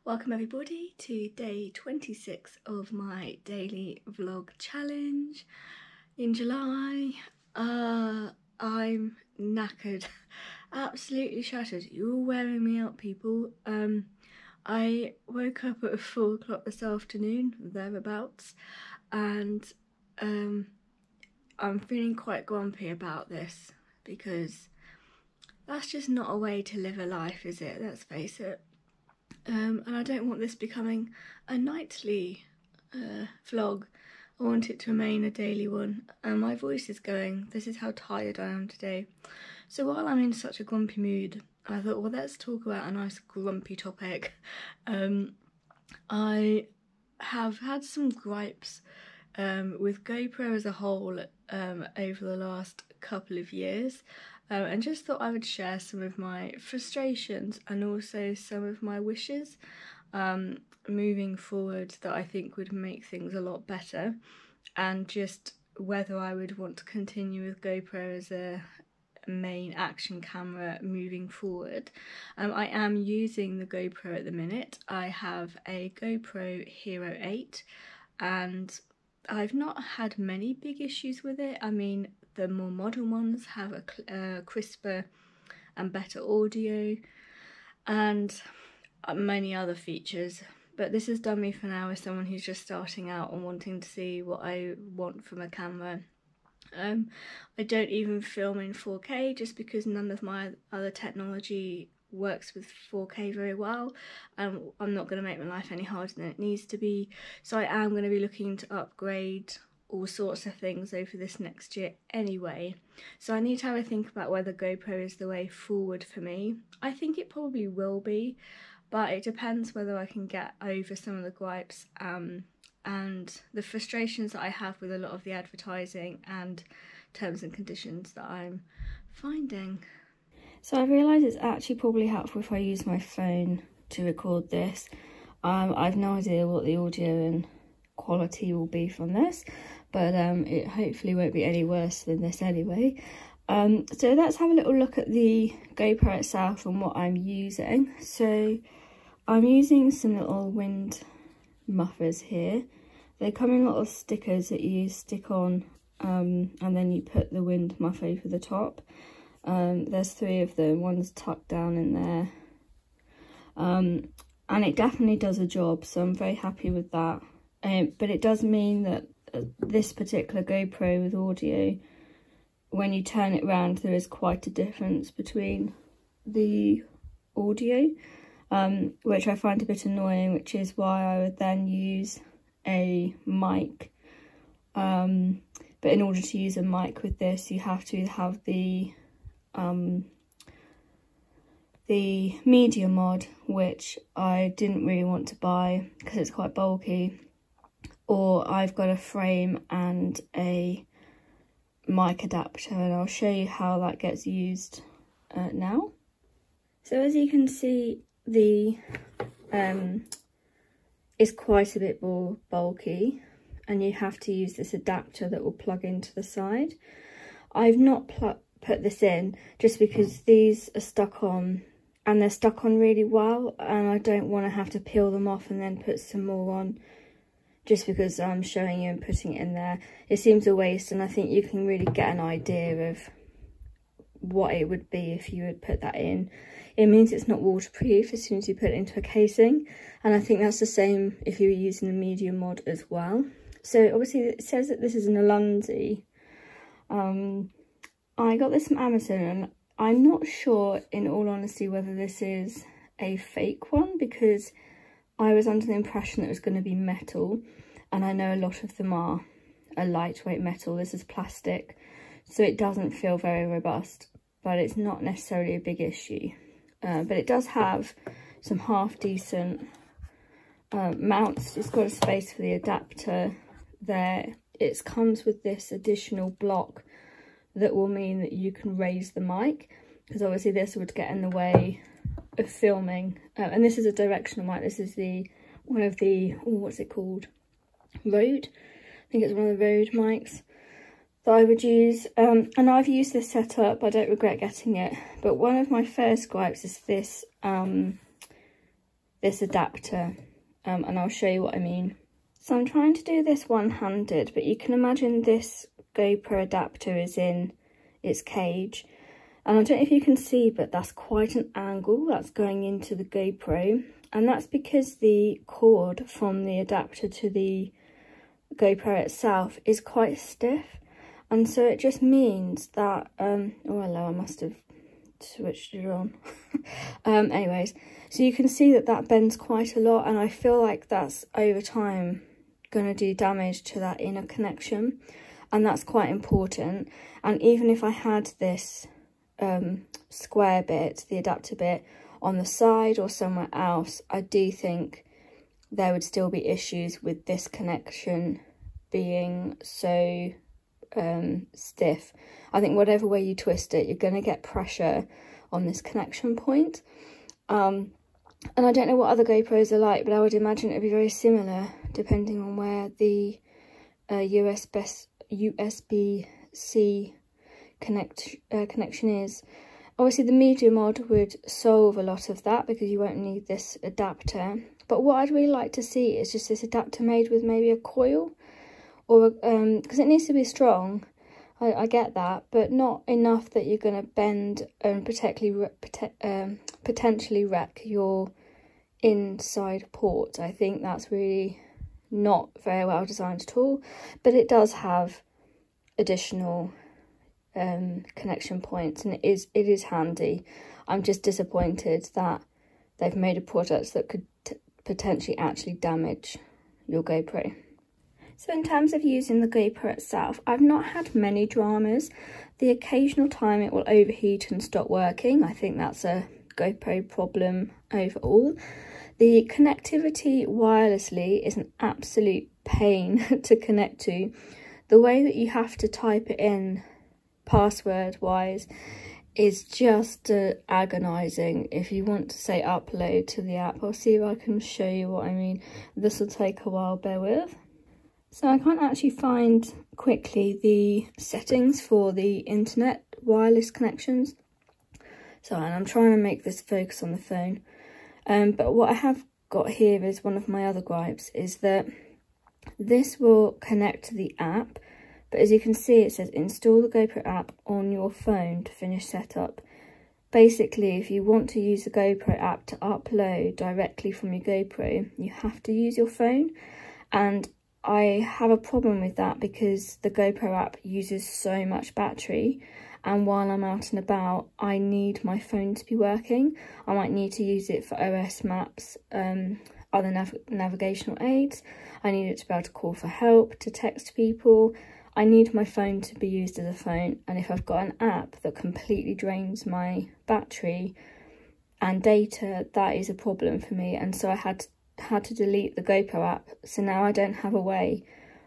Welcome everybody to day 26 of my daily vlog challenge in July. I'm knackered, absolutely shattered. You're wearing me out, people. I woke up at 4 o'clock this afternoon, thereabouts, and I'm feeling quite grumpy about this because that's just not a way to live a life, is it? Let's face it. And I don't want this becoming a nightly vlog. I want it to remain a daily one. And my voice is going. This is how tired I am today. So while I'm in such a grumpy mood, I thought, well, let's talk about a nice grumpy topic. I have had some gripes with GoPro as a whole over the last couple of years. And just thought I would share some of my frustrations and also some of my wishes moving forward that I think would make things a lot better, and just whether I would want to continue with GoPro as a main action camera moving forward. I am using the GoPro at the minute. I have a GoPro Hero 8 and I've not had many big issues with it. I mean, the more modern ones have a crisper and better audio and many other features, but this has done me for now as someone who's just starting out and wanting to see what I want from a camera. I don't even film in 4K just because none of my other technology works with 4K very well. I'm not going to make my life any harder than it needs to be, so I am going to be looking to upgrade all sorts of things over this next year anyway. So I need to have a think about whether GoPro is the way forward for me. I think it probably will be, but it depends whether I can get over some of the gripes and the frustrations that I have with a lot of the advertising and terms and conditions that I'm finding. So I realise it's actually probably helpful if I use my phone to record this. I've no idea what the audio and quality will be from this, but it hopefully won't be any worse than this anyway. So let's have a little look at the GoPro itself and what I'm using. So I'm using some little wind muffers here. They come in little stickers that you stick on and then you put the wind muff over the top. There's 3 of them, one's tucked down in there, and it definitely does a job, so I'm very happy with that. But it does mean that this particular GoPro with audio, when you turn it around, there is quite a difference between the audio, which I find a bit annoying, which is why I would then use a mic. But in order to use a mic with this, you have to have the media mod, which I didn't really want to buy because it's quite bulky, or I've got a frame and a mic adapter, and I'll show you how that gets used now. So as you can see, the is quite a bit more bulky, and you have to use this adapter that will plug into the side. I've not put this in just because these are stuck on, and they're stuck on really well, and I don't want to have to peel them off and then put some more on just because I'm showing you and putting it in there. It seems a waste, and I think you can really get an idea of what it would be if you would put that in. It means it's not waterproof as soon as you put it into a casing, and I think that's the same if you were using the media mod as well. So obviously it says that this is an Alonzi. I got this from Amazon, and I'm not sure, in all honesty, whether this is a fake one, because I was under the impression that it was going to be metal, and I know a lot of them are a lightweight metal. This is plastic, so it doesn't feel very robust, but it's not necessarily a big issue. But it does have some half decent mounts. It's got a space for the adapter there. It comes with this additional block that will mean that you can raise the mic, because obviously this would get in the way of filming. And this is a directional mic. This is one of the, what's it called? Rode? I think it's one of the Rode mics that I would use. And I've used this setup. I don't regret getting it. But one of my first gripes is this this adapter, and I'll show you what I mean. So I'm trying to do this one-handed, but you can imagine this GoPro adapter is in its cage. And I don't know if you can see, but that's quite an angle that's going into the GoPro. And that's because the cord from the adapter to the GoPro itself is quite stiff. And so it just means that, oh hello, I must have switched it on. Anyways, so you can see that that bends quite a lot, and I feel like that's over time going to do damage to that inner connection, and that's quite important. And even if I had this square bit, the adapter bit, on the side or somewhere else, I do think there would still be issues with this connection being so stiff. I think whatever way you twist it, you're going to get pressure on this connection point. And I don't know what other GoPros are like, but I would imagine it would be very similar depending on where the USB-C connection is. Obviously the media mod would solve a lot of that because you won't need this adapter. But what I'd really like to see is just this adapter made with maybe a coil, or because it needs to be strong. I get that, but not enough that you're going to bend and potentially wreck your inside port. I think that's really not very well designed at all, but it does have additional connection points, and it is handy. I'm just disappointed that they've made a product that could potentially actually damage your GoPro. So in terms of using the GoPro itself, I've not had many dramas. The occasional time it will overheat and stop working. I think that's a GoPro problem overall. The connectivity wirelessly is an absolute pain to connect to. The way that you have to type it in password wise is just agonizing. If you want to say upload to the app, I'll see if I can show you what I mean. This will take a while, bear with. So I can't actually find quickly the settings for the internet wireless connections. So, and I'm trying to make this focus on the phone. But what I have got here is one of my other gripes, is that this will connect to the app. But as you can see, it says install the GoPro app on your phone to finish setup. Basically, if you want to use the GoPro app to upload directly from your GoPro, you have to use your phone. And I have a problem with that because the GoPro app uses so much battery, and while I'm out and about, I need my phone to be working. I might need to use it for OS maps, other navigational aids. I need it to be able to call for help, to text people. I need my phone to be used as a phone, and if I've got an app that completely drains my battery and data, that is a problem for me. And so I had to delete the GoPro app, so now I don't have a way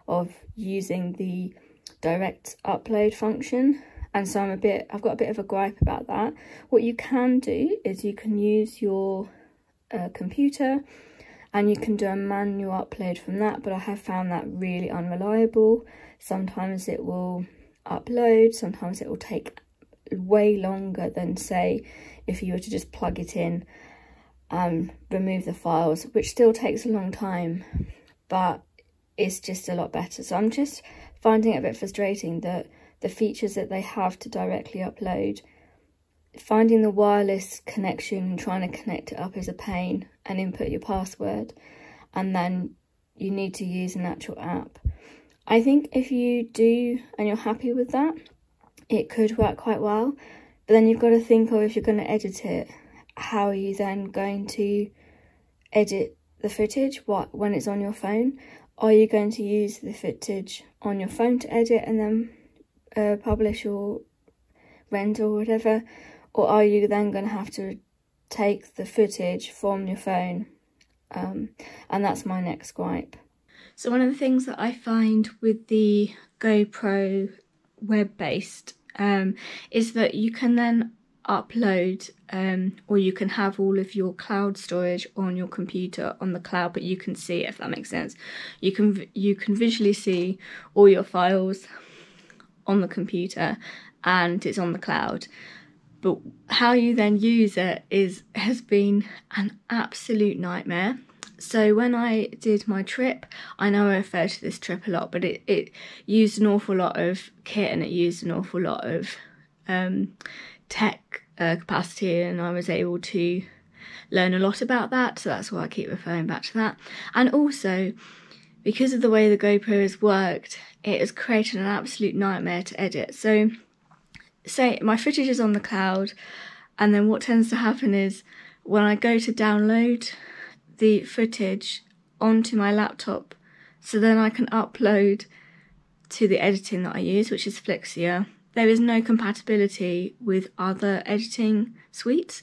of using the direct upload function, and so I've got a bit of a gripe about that. What you can do is you can use your computer and you can do a manual upload from that, but I have found that really unreliable. Sometimes it will upload, sometimes it will take way longer than, say, if you were to just plug it in and remove the files, which still takes a long time, but it's just a lot better. So I'm just finding it a bit frustrating that the features that they have to directly upload, finding the wireless connection and trying to connect it up is a pain, and input your password, and then you need to use an actual app. I think if you do and you're happy with that, it could work quite well, but then you've got to think of, if you're going to edit it, how are you then going to edit the footage when it's on your phone? Are you going to use the footage on your phone to edit and then publish or render or whatever? Or are you then going to have to take the footage from your phone? And that's my next gripe. So one of the things that I find with the GoPro web-based is that you can then upload or you can have all of your cloud storage on your computer on the cloud, but you can see it, if that makes sense. You can visually see all your files on the computer and it's on the cloud. But how you then use it has been an absolute nightmare. So when I did my trip, I know I refer to this trip a lot, but it used an awful lot of kit, and it used an awful lot of tech capacity, and I was able to learn a lot about that, so that's why I keep referring back to that. And also, because of the way the GoPro has worked, it has created an absolute nightmare to edit. So say my footage is on the cloud, and then what tends to happen is when I go to download the footage onto my laptop, so then I can upload to the editing that I use, which is Flixia, there is no compatibility with other editing suites.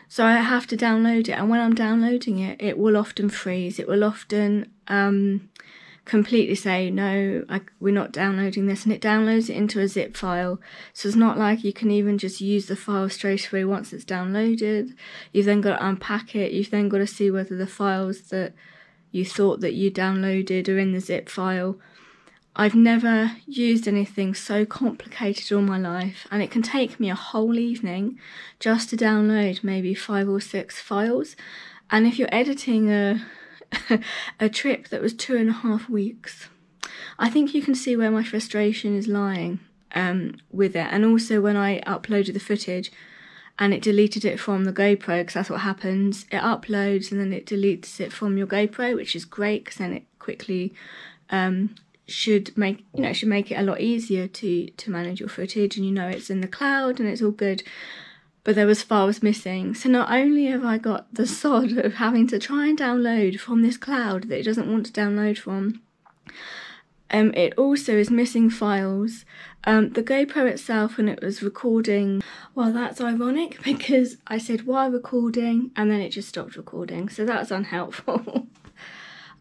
So I have to download it, and when I'm downloading it, it will often freeze. It will often completely say, no, we're not downloading this, and it downloads it into a zip file. So it's not like you can even just use the file straight away once it's downloaded. You've then got to unpack it. You've then got to see whether the files that you thought that you downloaded are in the zip file. I've never used anything so complicated all my life, and it can take me a whole evening just to download maybe 5 or 6 files. And if you're editing a trip that was 2.5 weeks, I think you can see where my frustration is lying with it. And also when I uploaded the footage and it deleted it from the GoPro, because that's what happens, it uploads and then it deletes it from your GoPro, which is great because then it quickly should make it a lot easier to manage your footage, and it's in the cloud and it's all good. But there was files missing, so not only have I got the sod of having to try and download from this cloud that it doesn't want to download from, it also is missing files. The GoPro itself, when it was recording, well, that's ironic because I said while recording and then it just stopped recording, so that's unhelpful.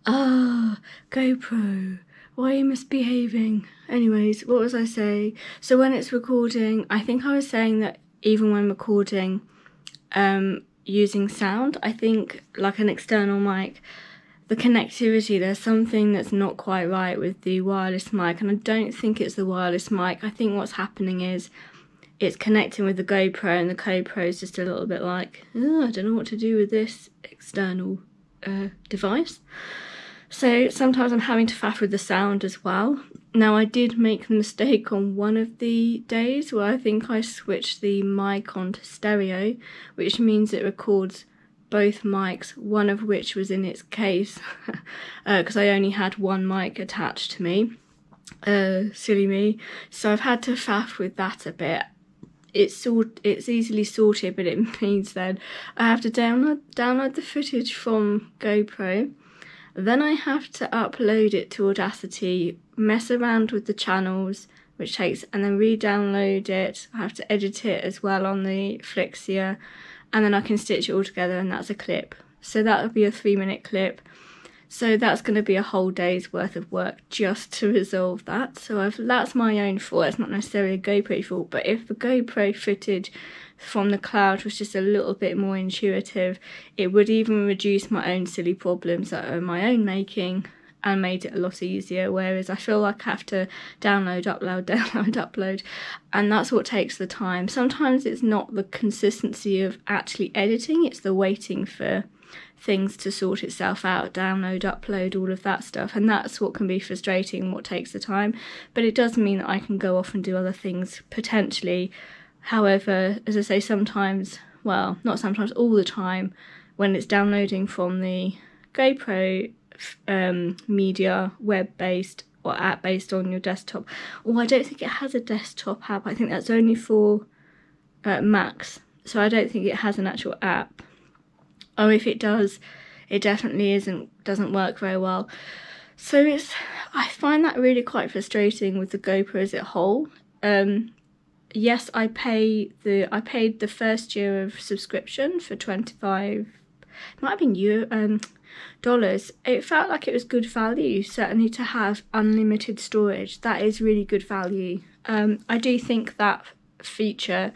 GoPro, why are you misbehaving? Anyways, what was I saying? So when it's recording, I think I was saying that even when recording using sound, I think like an external mic, the connectivity, there's something that's not quite right with the wireless mic, and I don't think it's the wireless mic. I think what's happening is it's connecting with the GoPro, and the GoPro is just a little bit like, oh, I don't know what to do with this external device. So sometimes I'm having to faff with the sound as well. Now, I did make the mistake on one of the days where I think I switched the mic onto stereo, which means it records both mics, one of which was in its case, because I only had one mic attached to me. Silly me. So I've had to faff with that a bit. It's easily sorted, but it means then I have to download the footage from GoPro. Then I have to upload it to Audacity, mess around with the channels, which takes, and then re-download it. I have to edit it as well on the Flixia, and then I can stitch it all together, and that's a clip. So that would be a 3-minute clip. So that's going to be a whole day's worth of work just to resolve that. So that's my own fault. It's not necessarily a GoPro fault, but if the GoPro footage from the cloud was just a little bit more intuitive, it would even reduce my own silly problems that are my own making and made it a lot easier. Whereas I feel like I have to download, upload, and that's what takes the time. Sometimes it's not the consistency of actually editing, it's the waiting for things to sort itself out, download, upload, all of that stuff, and that's what can be frustrating and what takes the time. But it does mean that I can go off and do other things potentially. However, as I say, sometimes, well, not sometimes, all the time, when it's downloading from the GoPro media, web-based or app-based on your desktop, or I don't think it has a desktop app, I think that's only for Macs, so I don't think it has an actual app. Oh, if it does, it definitely doesn't work very well. So I find that really quite frustrating with the GoPro as a whole. Yes, I paid the first year of subscription for $25, it might have been dollars. It felt like it was good value, certainly to have unlimited storage. That is really good value. I do think that feature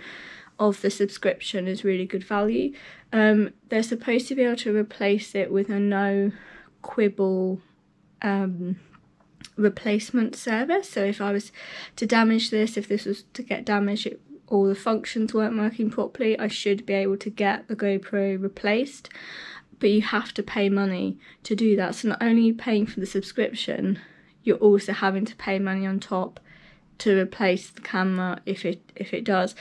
of the subscription is really good value. They're supposed to be able to replace it with a no quibble replacement service. So if I was to damage this, if this was to get damaged, or the functions weren't working properly, I should be able to get the GoPro replaced. But you have to pay money to do that. So not only are you paying for the subscription, you're also having to pay money on top to replace the camera if it does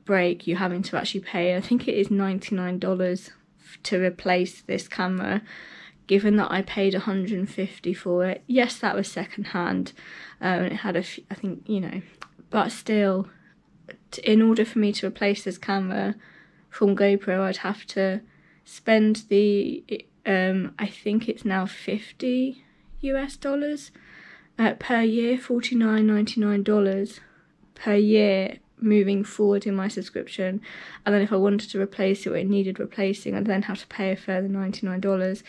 break. You're having to actually pay, I think it is $99 to replace this camera, given that I paid $150 for it. Yes, that was second hand, and it had I think, you know, but still, in order for me to replace this camera from GoPro, I'd have to spend the I think it's now $50 per year, $49.99 per year moving forward in my subscription. And then if I wanted to replace it or it needed replacing, I'd then have to pay a further $99,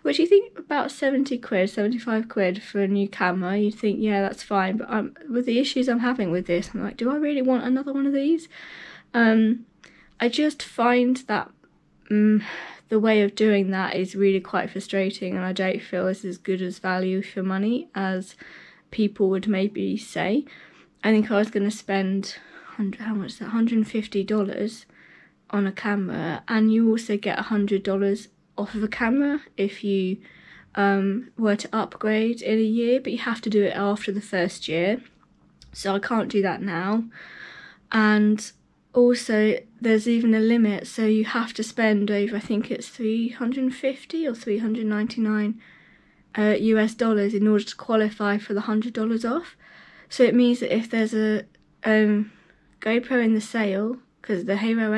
which you think about 70 quid, 75 quid for a new camera. You'd think, yeah, that's fine. But with the issues I'm having with this, I'm like, do I really want another one of these? I just find that the way of doing that is really quite frustrating, and I don't feel it's as good as value for money as people would maybe say. I think I was going to spend, how much is that, $150 on a camera, and you also get $100 off of a camera if you were to upgrade in a year, but you have to do it after the first year, so I can't do that now. And also there's even a limit, so you have to spend over, I think it's $350 or $399 US dollars in order to qualify for the $100 off. So it means that if there's a GoPro in the sale, because the Hero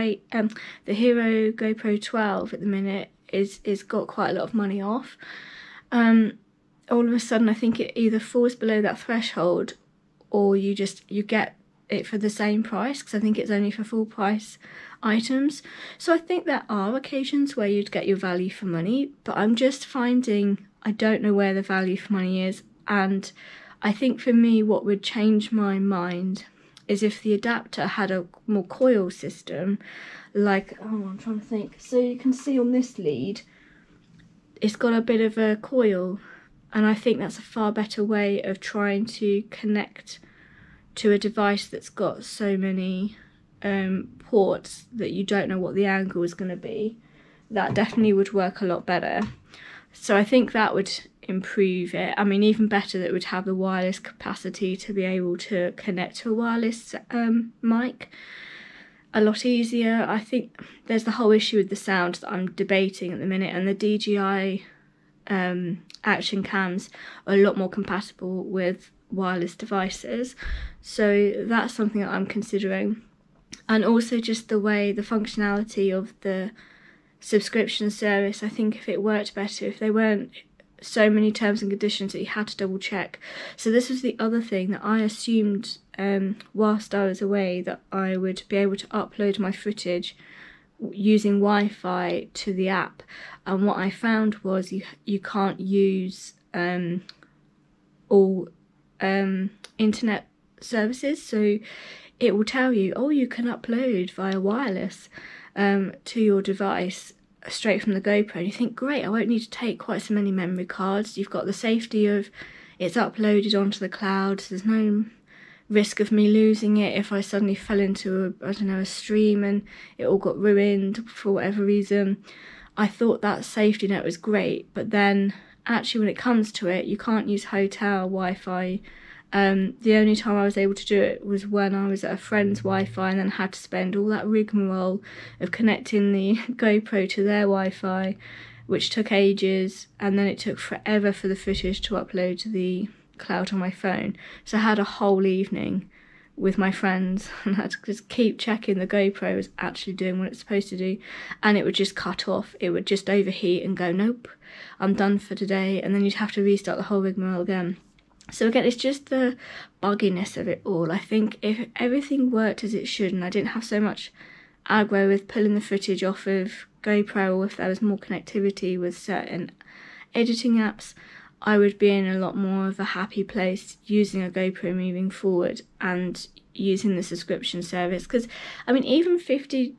GoPro 12 at the minute is got quite a lot of money off, all of a sudden I think it either falls below that threshold, or you get it for the same price, because I think it's only for full price items. So I think there are occasions where you'd get your value for money, but I'm just finding I don't know where the value for money is. And I think for me what would change my mind is if the adapter had a more coil system, like, oh, I'm trying to think. So you can see on this lead, it's got a bit of a coil, and I think that's a far better way of trying to connect to a device that's got so many ports that you don't know what the angle is going to be. That definitely would work a lot better. So I think that would improve it. I mean, even better, that it would have the wireless capacity to be able to connect to a wireless mic a lot easier. I think there's the whole issue with the sound that I'm debating at the minute, and the DJI action cams are a lot more compatible with wireless devices, so that's something that I'm considering. And also just the way, the functionality of the subscription service, I think if it worked better, if there weren't so many terms and conditions that you had to double check. So this was the other thing that I assumed whilst I was away, that I would be able to upload my footage using Wi-Fi to the app, and what I found was you can't use all internet services. So it will tell you, oh, you can upload via wireless to your device straight from the GoPro, and you think, great, I won't need to take quite so many memory cards. You've got the safety of it's uploaded onto the cloud, so there's no risk of me losing it if I suddenly fell into a stream and it all got ruined for whatever reason. I thought that safety net was great, but then actually when it comes to it, you can't use hotel Wi-Fi. The only time I was able to do it was when I was at a friend's Wi-Fi, and then had to spend all that rigmarole of connecting the GoPro to their Wi-Fi, which took ages, and then it took forever for the footage to upload to the cloud on my phone. So I had a whole evening with my friends and I had to just keep checking the GoPro was actually doing what it's supposed to do, and it would just cut off. It would just overheat and go, nope, I'm done for today, and then you'd have to restart the whole rigmarole again. So again, it's just the bugginess of it all. I think if everything worked as it should, and I didn't have so much aggro with pulling the footage off of GoPro, or if there was more connectivity with certain editing apps, I would be in a lot more of a happy place using a GoPro moving forward and using the subscription service. Because, I mean, even $50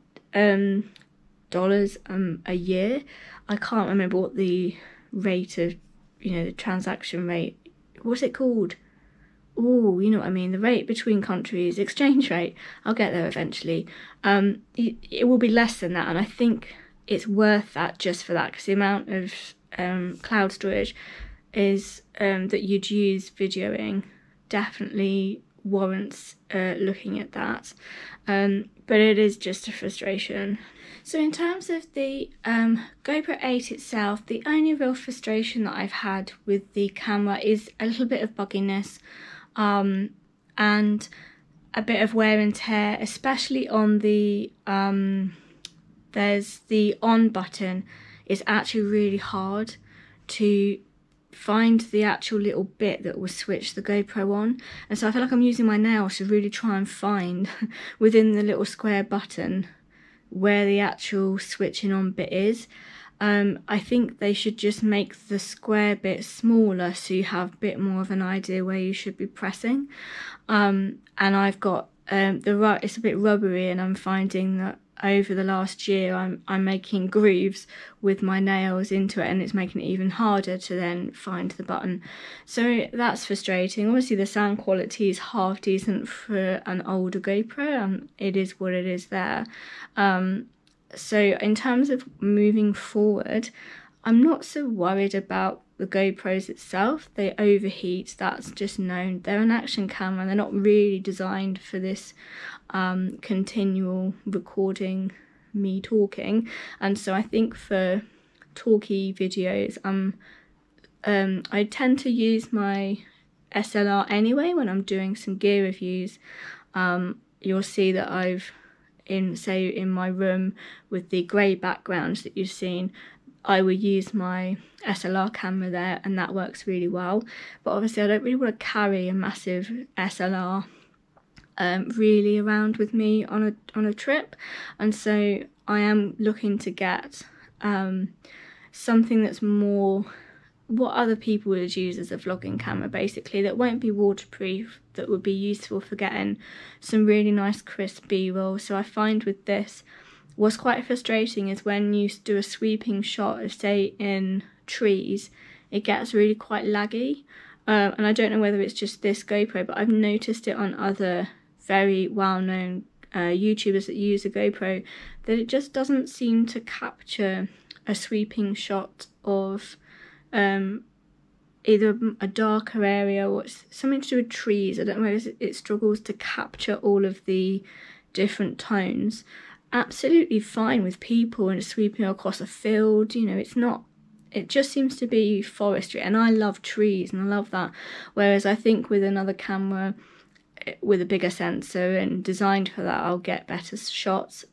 a year, I can't remember what the rate of, the transaction rate, what's it called? oh, you know what I mean, the rate between countries, exchange rate, I'll get there eventually, it will be less than that, and I think it's worth that just for that, because the amount of cloud storage is that you'd use videoing definitely warrants looking at that, but it is just a frustration. So in terms of the GoPro 8 itself, the only real frustration that I've had with the camera is a little bit of bugginess and a bit of wear and tear, especially on the there's the on button. It's actually really hard to find the actual little bit that will switch the GoPro on, and so I feel like I'm using my nails to really try and find within the little square button where the actual switching on bit is. I think they should just make the square bit smaller so you have a bit more of an idea where you should be pressing. And I've got it's a bit rubbery, and I'm finding that over the last year I'm making grooves with my nails into it, and it's making it even harder to then find the button. So that's frustrating. Obviously the sound quality is half decent for an older GoPro, it is what it is there. So in terms of moving forward, I'm not so worried about the GoPros itself. They overheat, that's just known. They're an action camera, they're not really designed for this continual recording me talking, and so I think for talky videos I tend to use my SLR anyway when I'm doing some gear reviews. You'll see that I've in my room with the grey backgrounds that you've seen, I will use my SLR camera there, and that works really well. But obviously I don't really want to carry a massive SLR really around with me on a trip, and so I am looking to get something that's more what other people would use as a vlogging camera, basically, that won't be waterproof, that would be useful for getting some really nice crisp B-roll. So I find with this, what's quite frustrating is when you do a sweeping shot of, say, in trees, it gets really quite laggy, and I don't know whether it's just this GoPro, but I've noticed it on other very well-known YouTubers that use a GoPro, that it just doesn't seem to capture a sweeping shot of either a darker area or something to do with trees. I don't know whether it struggles to capture all of the different tones. Absolutely fine with people and sweeping across a field, you know, it's not, it just seems to be forestry, and I love trees and I love that, whereas I think with another camera with a bigger sensor and designed for that, I'll get better shots.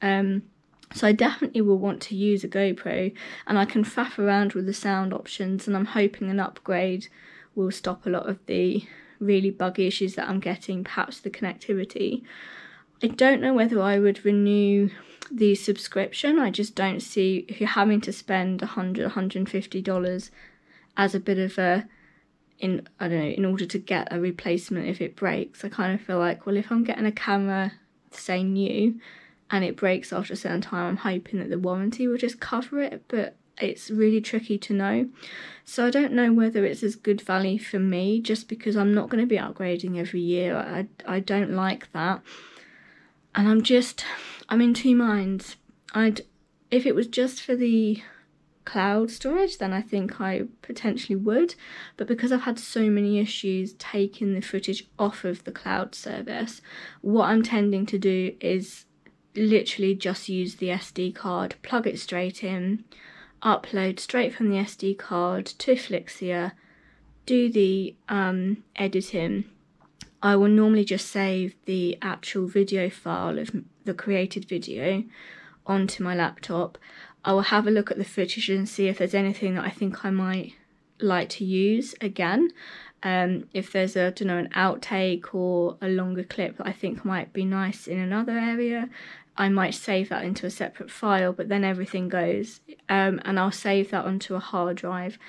So I definitely will want to use a GoPro, and I can faff around with the sound options, and I'm hoping an upgrade will stop a lot of the really buggy issues that I'm getting, perhaps the connectivity. I don't know whether I would renew the subscription. I just don't see, if you're having to spend $100, $150 as a bit of a, I don't know, in order to get a replacement if it breaks, I kind of feel like, well, if I'm getting a camera, say new, and it breaks after a certain time, I'm hoping that the warranty will just cover it, but it's really tricky to know. So I don't know whether it's as good value for me, just because I'm not going to be upgrading every year. I don't like that, and I'm in two minds. If it was just for the cloud storage, then I think I potentially would, but because I've had so many issues taking the footage off of the cloud service, what I'm tending to do is literally just use the SD card, plug it straight in, upload straight from the SD card to Flixia, do the editing. I will normally just save the actual video file of the created video onto my laptop. I will have a look at the footage and see if there's anything that I think I might like to use again. If there's a, I don't know, an outtake or a longer clip that I think might be nice in another area, I might save that into a separate file, but then everything goes, and I'll save that onto a hard drive.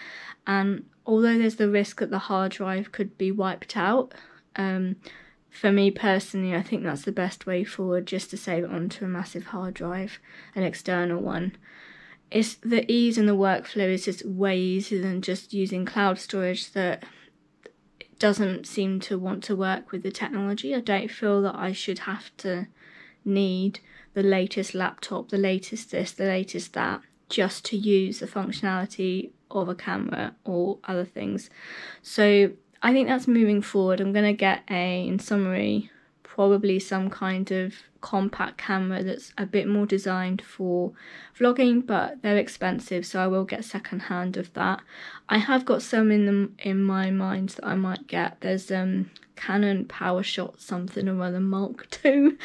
And although there's the risk that the hard drive could be wiped out, for me personally, I think that's the best way forward, just to save it onto a massive hard drive, an external one. It's the ease and the workflow is just way easier than just using cloud storage, that doesn't seem to want to work with the technology. I don't feel that I should have to need the latest laptop, the latest this, the latest that, just to use the functionality of a camera or other things. So I think that's moving forward. I'm going to get in summary, probably some kind of compact camera that's a bit more designed for vlogging, but they're expensive, so I will get second hand of that. I have got some in my mind that I might get. There's Canon PowerShot something or other Mark II.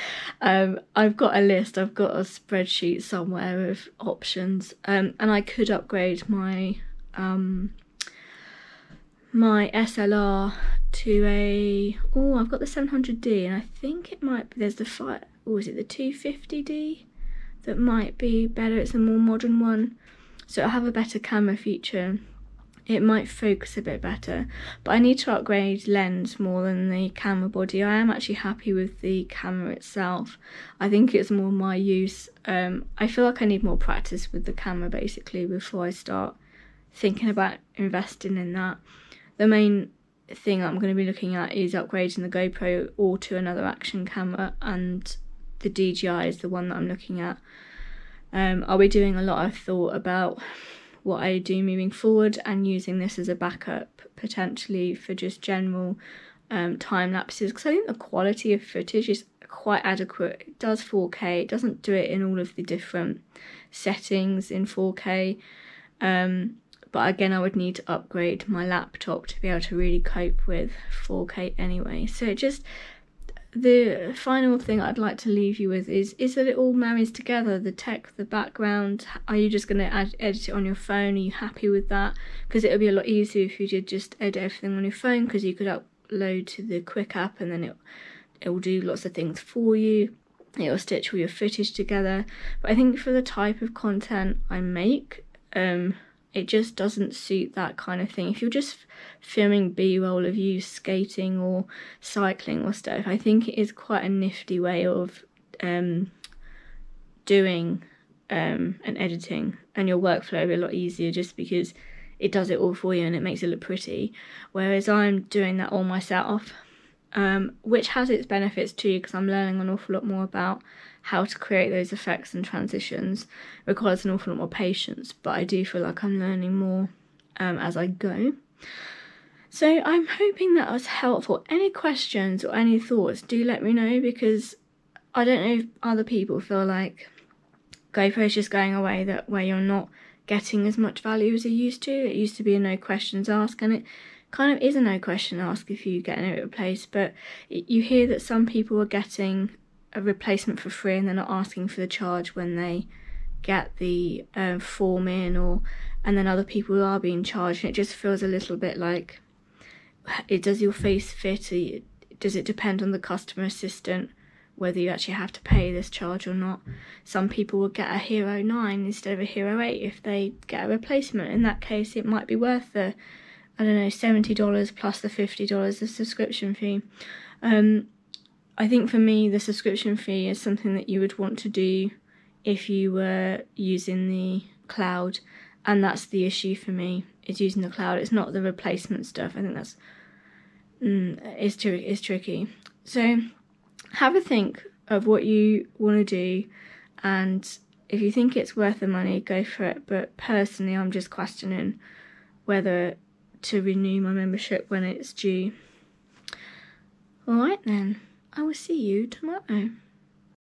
I've got a list, I've got a spreadsheet somewhere of options, and I could upgrade my my SLR to a, I've got the 700D, and I think it might be, there's the is it the 250D that might be better. It's a more modern one, so it'll have a better camera feature. It might focus a bit better, but I need to upgrade lens more than the camera body. I am actually happy with the camera itself. I think it's more my use. I feel like I need more practice with the camera basically before I start thinking about investing in that. The main thing I'm going to be looking at is upgrading the GoPro or to another action camera, and the DJI is the one that I'm looking at. I'll be doing a lot of thought about what I do moving forward and using this as a backup potentially for just general time lapses, because I think the quality of footage is quite adequate. It does 4K, it doesn't do it in all of the different settings in 4K, but again I would need to upgrade my laptop to be able to really cope with 4K anyway. So the final thing I'd like to leave you with is that it all marries together, the tech, the background. Are you just going to edit it on your phone? Are you happy with that? Because it would be a lot easier if you did just edit everything on your phone, because you could upload to the Quick app and then it will do lots of things for you. It will stitch all your footage together. But I think for the type of content I make, it just doesn't suit that kind of thing. If you're just filming B-roll of you skating or cycling or stuff, I think it is quite a nifty way of doing and editing, and your workflow will be a lot easier just because it does it all for you and it makes it look pretty. Whereas I'm doing that all myself, which has its benefits too, because I'm learning an awful lot more about how to create those effects and transitions. It requires an awful lot more patience, but I do feel like I'm learning more as I go. So I'm hoping that was helpful. Any questions or any thoughts, do let me know, because I don't know if other people feel like GoPro is just going away, that where you're not getting as much value as you used to. It used to be a no questions asked, and it kind of is a no question ask if you get it replaced, but you hear that some people are getting a replacement for free and they're not asking for the charge when they get the form in, and then other people are being charged, and it just feels a little bit like, does your face fit? Does it depend on the customer assistant whether you actually have to pay this charge or not? Some people will get a Hero 9 instead of a Hero 8 if they get a replacement. In that case, it might be worth the, I don't know, $70 plus the $50 of subscription fee. I think for me, the subscription fee is something that you would want to do if you were using the cloud, and that's the issue for me, is using the cloud. It's not the replacement stuff. I think that's is tricky. So have a think of what you want to do, and if you think it's worth the money, go for it. But personally, I'm just questioning whether to renew my membership when it's due. Alright then, I will see you tomorrow.